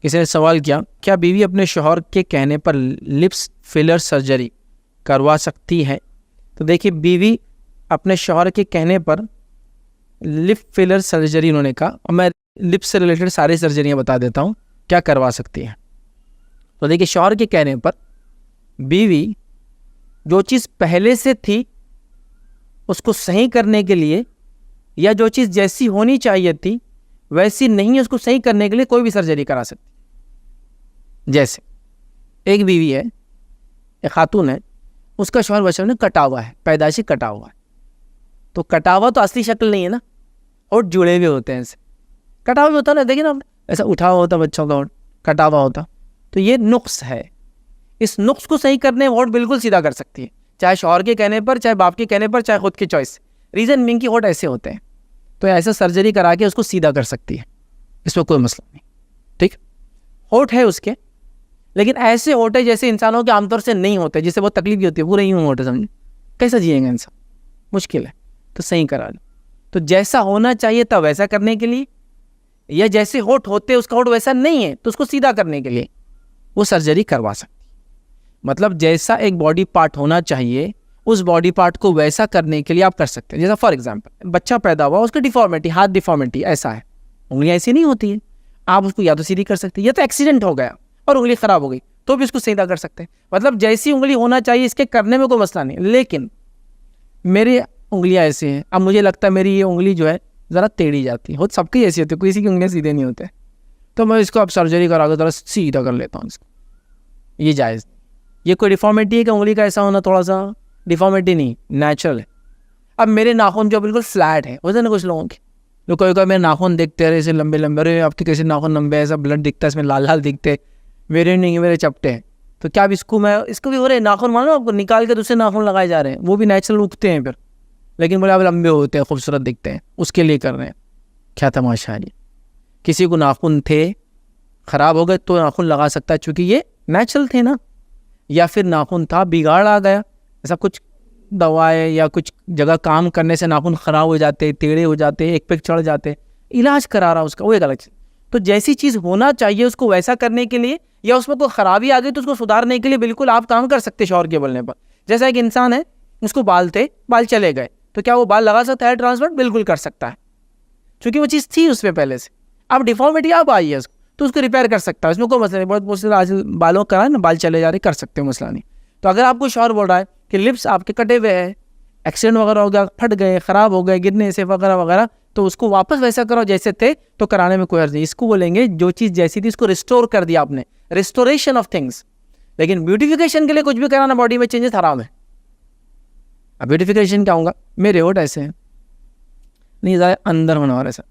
किसी ने सवाल किया, क्या बीवी अपने शौहर के कहने पर लिप्स फिलर सर्जरी करवा सकती है? तो देखिए, बीवी अपने शौहर के कहने पर लिप फिलर सर्जरी, उन्होंने कहा, और मैं लिप्स से रिलेटेड सारी सर्जरियाँ बता देता हूँ क्या करवा सकती है। तो देखिए, शौहर के कहने पर बीवी जो चीज़ पहले से थी उसको सही करने के लिए, या जो चीज़ जैसी होनी चाहिए थी वैसी नहीं, उसको सही करने के लिए कोई भी सर्जरी करा सकती। जैसे एक बीवी है, एक खातून है, उसका शौहर बचपन में कटा हुआ है, पैदाइशी कटा हुआ है। तो कटा हुआ तो असली शक्ल नहीं है ना, और जुड़े हुए होते हैं, ऐसे कटा हुआ होता ना, देखिए ना, ऐसा उठा हुआ होता बच्चों का होठ, कटा हुआ होता। तो ये नुक्स है। इस नुक्स को सही करने होठ बिल्कुल सीधा कर सकती है, चाहे शौहर के कहने पर, चाहे बाप के कहने पर, चाहे खुद की चॉइस। रीज़न मीन की होठ ऐसे होते हैं, तो ऐसा सर्जरी करा के उसको सीधा कर सकती है, इसमें कोई मसला नहीं। ठीक, होठ है उसके, लेकिन ऐसे होठ है जैसे इंसानों के आमतौर से नहीं होते, जिससे बहुत तकलीफ भी होती है। पूरे यूँ होठ है, समझे, कैसा जिएगा इंसान, मुश्किल है। तो सही करा लो। तो जैसा होना चाहिए था वैसा करने के लिए, या जैसे होठ होते उसका होठ वैसा नहीं है तो उसको सीधा करने के लिए वो सर्जरी करवा सकती है। मतलब जैसा एक बॉडी पार्ट होना चाहिए उस बॉडी पार्ट को वैसा करने के लिए आप कर सकते हैं। जैसा फॉर एग्जांपल, बच्चा पैदा हुआ, उसकी डिफॉर्मिटी, हाथ डिफॉर्मिटी ऐसा है, उंगलियां ऐसी नहीं होती है, आप उसको या तो सीधी कर सकते हैं, या तो एक्सीडेंट हो गया और उंगली खराब हो गई तो भी उसको सीधा कर सकते हैं। मतलब जैसी उंगली होना चाहिए इसके करने में कोई मसला नहीं। लेकिन मेरी उंगलियां ऐसे हैं, अब मुझे लगता है मेरी ये उंगली जो है ज़रा टेढ़ी जाती है, सबकी ऐसी होती है, किसी की उंगलियां सीधे नहीं होते, तो मैं इसको अब सर्जरी करा के ज़रा सीधा कर लेता हूँ इसको। ये जायज़, ये कोई डिफॉर्मिटी है कि उंगली का ऐसा होना, थोड़ा सा डिफॉर्मिटी नहीं, नेचुरल है। अब मेरे नाखून जो बिल्कुल फ्लैट है, होता है ना कुछ लोगों के, जो कोई कोई मेरे नाखून दिखते रहे ऐसे लंबे लंबे, अरे आपके कैसे नाखून लंबे, ऐसा ब्लड दिखता है इसमें, लाल लाल दिखते, मेरे नहीं, मेरे चपटे हैं। तो क्या अब इसको मैं, इसको भी हो रहे नाखून, मानो आपको निकाल के दूसरे नाखून लगाए जा रहे हैं, वो भी नेचुरल उगते हैं फिर, लेकिन बोले अब लंबे होते हैं, खूबसूरत दिखते हैं, उसके लिए कर रहे हैं। क्या तमाशा है। किसी को नाखून थे ख़राब हो गए तो नाखून लगा सकता है, चूँकि ये नेचुरल थे ना, या फिर नाखून था बिगाड़ आ गया, ऐसा कुछ दवाएं या कुछ जगह काम करने से नाखून ख़राब हो जाते, टेढ़े हो जाते, एक पे चढ़ जाते, इलाज करा रहा उसका, वो एक अलग चीज़। तो जैसी चीज़ होना चाहिए उसको वैसा करने के लिए, या उसमें कोई ख़राबी आ गई तो उसको सुधारने के लिए बिल्कुल आप काम कर सकते शौहर के बोलने पर। जैसा एक इंसान है, उसको बाल चले गए, तो क्या वो बाल लगा सकता है ट्रांसप्लांट? बिल्कुल कर सकता है, क्योंकि वो चीज़ थी उसमें पहले से। अब डिफॉर्मिटी अब आई है उसको, तो उसको रिपेयर कर सकता है, उसमें कोई मसला नहीं। बहुत से आज बालों का है ना, बाल चले जा रहे, कर सकते हो, मसला नहीं। तो अगर आपको शौहर बोल रहा है कि लिप्स आपके कटे हुए हैं, एक्सीडेंट वगैरह हो गया, फट गए, ख़राब हो गए गिरने से वगैरह वगैरह, तो उसको वापस वैसा करो जैसे थे, तो कराने में कोई अर्ज नहीं। इसको बोलेंगे जो चीज़ जैसी थी उसको रिस्टोर कर दिया आपने, रिस्टोरेशन ऑफ थिंग्स। लेकिन ब्यूटिफिकेशन के लिए कुछ भी कराना बॉडी में चेंजेस हराम है। अब ब्यूटिफिकेशन क्या होगा, मेरे होठ ऐसे हैं, नहीं ज़्यादा अंदर होना और ऐसा,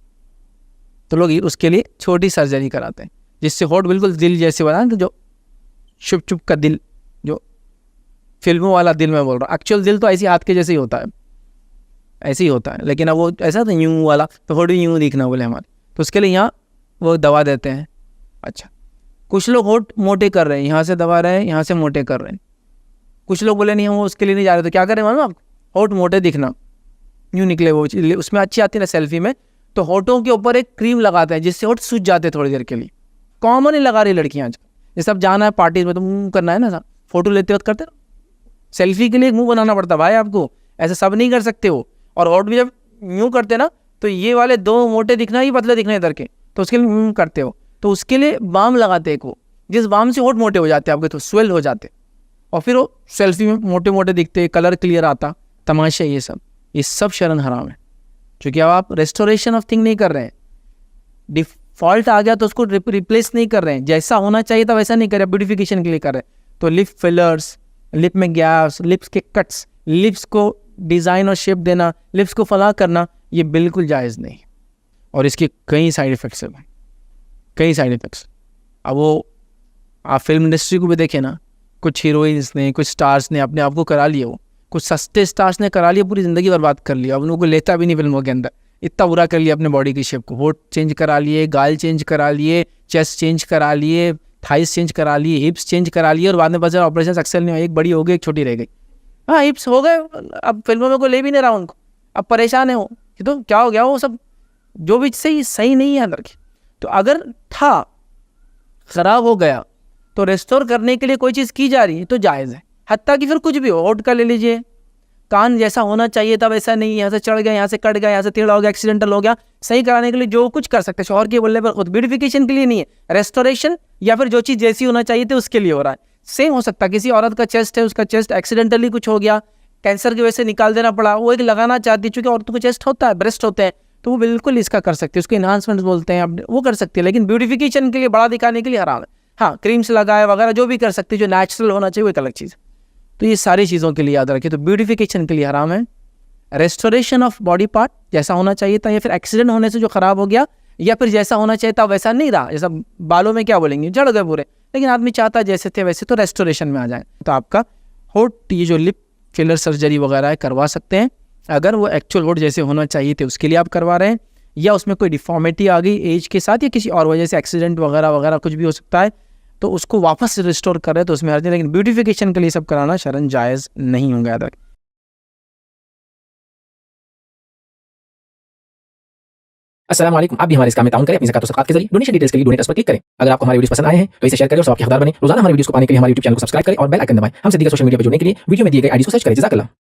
तो लोग उसके लिए छोटी सर्जरी कराते हैं, जिससे होठ बिल्कुल दिल जैसे बना, तो जो शुभ चुप का दिल, जो फिल्मों वाला दिल मैं बोल रहा हूँ, एक्चुअल दिल तो ऐसी हाथ के जैसे ही होता है, ऐसे ही होता है, लेकिन अब वो ऐसा था यूँ वाला, तो होठ भी यूँ दिखना बोले हमारे, तो उसके लिए यहाँ वो दवा देते हैं। अच्छा, कुछ लोग होठ मोटे कर रहे हैं, यहाँ से दबा रहे हैं, यहाँ से मोटे कर रहे हैं। कुछ लोग बोले नहीं हम उसके लिए नहीं जा रहे, तो क्या करें मालूम आपको, होठ मोटे दिखना, यूँ निकले वो चीज़, उसमें अच्छी आती है ना सेल्फी में, तो होठों के ऊपर एक क्रीम लगाते हैं जिससे होठ सूज जाते हैं थोड़ी देर के लिए। कॉमन ही लगा रही लड़कियाँ आजकल, जैसे अब जाना है पार्टीज में तो मुँह करना है ना, फोटो लेते वक्त करते ना, सेल्फी के लिए एक मुँह बनाना पड़ता भाई आपको, ऐसा सब नहीं कर सकते हो। और होठ भी जब यूँ करते ना, तो ये वाले दो मोटे दिखना, ही पतले दिखना इधर के, तो उसके लिए यूँ करते हो, तो उसके लिए बाम लगाते हैं वो, जिस बाम से होठ मोटे हो जाते हैं आपके, तो स्वेल हो जाते, और फिर वो सेल्फी में मोटे मोटे दिखते, कलर क्लियर आता, तमाशा। ये सब शरन हराम है, क्योंकि अब आप रेस्टोरेशन ऑफ थिंग नहीं कर रहे हैं। डिफॉल्ट आ गया तो उसको रिप्लेस नहीं कर रहे हैं, जैसा होना चाहिए था वैसा नहीं कर रहे, ब्यूटिफिकेशन के लिए कर रहे हैं। तो लिप फिलर्स, लिप में गैप्स, लिप्स के कट्स, लिप्स को डिज़ाइन और शेप देना, लिप्स को फला करना, ये बिल्कुल जायज़ नहीं, और इसके कई साइड इफ़ेक्ट्स हैं, कई साइड इफ़ेक्ट्स। अब वो आप फिल्म इंडस्ट्री को भी देखें ना, कुछ हीरोइंस ने, कुछ स्टार्स ने अपने आप को करा लिया, वो कुछ सस्ते स्टार्स ने करा लिया, पूरी ज़िंदगी बर्बाद कर लिया, अब उनको लेता भी नहीं फिल्मों के अंदर, इतना बुरा कर लिया अपने बॉडी की शेप को, होठ चेंज करा लिए, गाल चेंज करा लिए, चेस्ट चेंज करा लिए, थाइस चेंज करा लिए, हिप्स चेंज करा लिए, और बाद में बचा ऑपरेशन सक्सेस नहीं हुआ, एक बड़ी हो गई एक छोटी रह गई। हाँ, हिप्स हो गए, अब फिल्मों में कोई ले भी नहीं रहा उनको, अब परेशान है वो कि तो क्या हो गया, वो सब जो भी सही नहीं है अंदर की। तो अगर था ख़राब हो गया तो रेस्टोर करने के लिए कोई चीज़ की जा रही है तो जायज़ है। हत्ता कि फिर कुछ भी हो, होठ का ले लीजिए, कान जैसा होना चाहिए था वैसा नहीं, यहाँ से चढ़ गया, यहाँ से कट गया, यहाँ से टेढ़ा हो गया, एक्सीडेंटल हो गया, सही कराने के लिए जो कुछ कर सकते हैं। शौहर के बोलने पर खुद ब्यूटिफिकेशन के लिए नहीं है, रेस्टोरेशन या फिर जो चीज़ जैसी होना चाहिए थी उसके लिए हो रहा है। सेम हो सकता है किसी औरत का चेस्ट है, उसका चेस्ट एक्सीडेंटली कुछ हो गया, कैंसर की वजह से निकाल देना पड़ा, वो एक लगाना चाहती है, चूँकि औरतों को चेस्ट होता है, ब्रेस्ट होते हैं, तो वो बिल्कुल इसका कर सकती है, उसको इन्हांसमेंट बोलते हैं, आप वो कर सकती है। लेकिन ब्यूटिफिकेशन के लिए, बड़ा दिखाने के लिए हराम है। हाँ, क्रीम्स लगाए वगैरह जो भी कर सकती है, जो नेचुरल होना चाहिए वो एक अलग चीज़ है। तो ये सारी चीज़ों के लिए याद रखिए। तो ब्यूटिफिकेशन के लिए हराम है, रेस्टोरेशन ऑफ बॉडी पार्ट जैसा होना चाहिए था, या फिर एक्सीडेंट होने से जो ख़राब हो गया, या फिर जैसा होना चाहिए था वैसा नहीं रहा, जैसा बालों में क्या बोलेंगे, जड़ गए पूरे, लेकिन आदमी चाहता है जैसे थे वैसे, तो रेस्टोरेशन में आ जाए। तो आपका होठ, ये जो लिप फिलर सर्जरी वगैरह है, करवा सकते हैं। अगर वो एक्चुअल होठ जैसे होना चाहिए थे उसके लिए आप करवा रहे हैं, या उसमें कोई डिफॉर्मिटी आ गई एज के साथ, या किसी और वजह से एक्सीडेंट वगैरह वगैरह कुछ भी हो सकता है, तो उसको वापस रिस्टोर कर रहे हैं तो उसमें हर्ज नहीं। लेकिन ब्यूटिफिकेशन के लिए सब कराना शरन जायज़ नहीं होगा। याद रखें। अस्सलाम वालेकुम। आप भी हमारे इस काम में ताउन करें अपनी ज़कात और सदक़ात के ज़रिए। डोनेशन डिटेल्स के लिए डोनेट पर क्लिक करें। अगर आपको हमारे वीडियोस पसंद आए हैं तो इसे शेयर करें और सबके हकदार बने। रोजाना हमारे वीडियोस को पाने के लिए हमारे यूट्यूब चैनल को सब्सक्राइब करें और बेल आइकन दबाएं। हम सिद्दीक़ा सोशल मीडिया पर जुड़ने के लिए वीडियो में दिए गए आईडी को सर्च करें। जज़ाकल्लाह।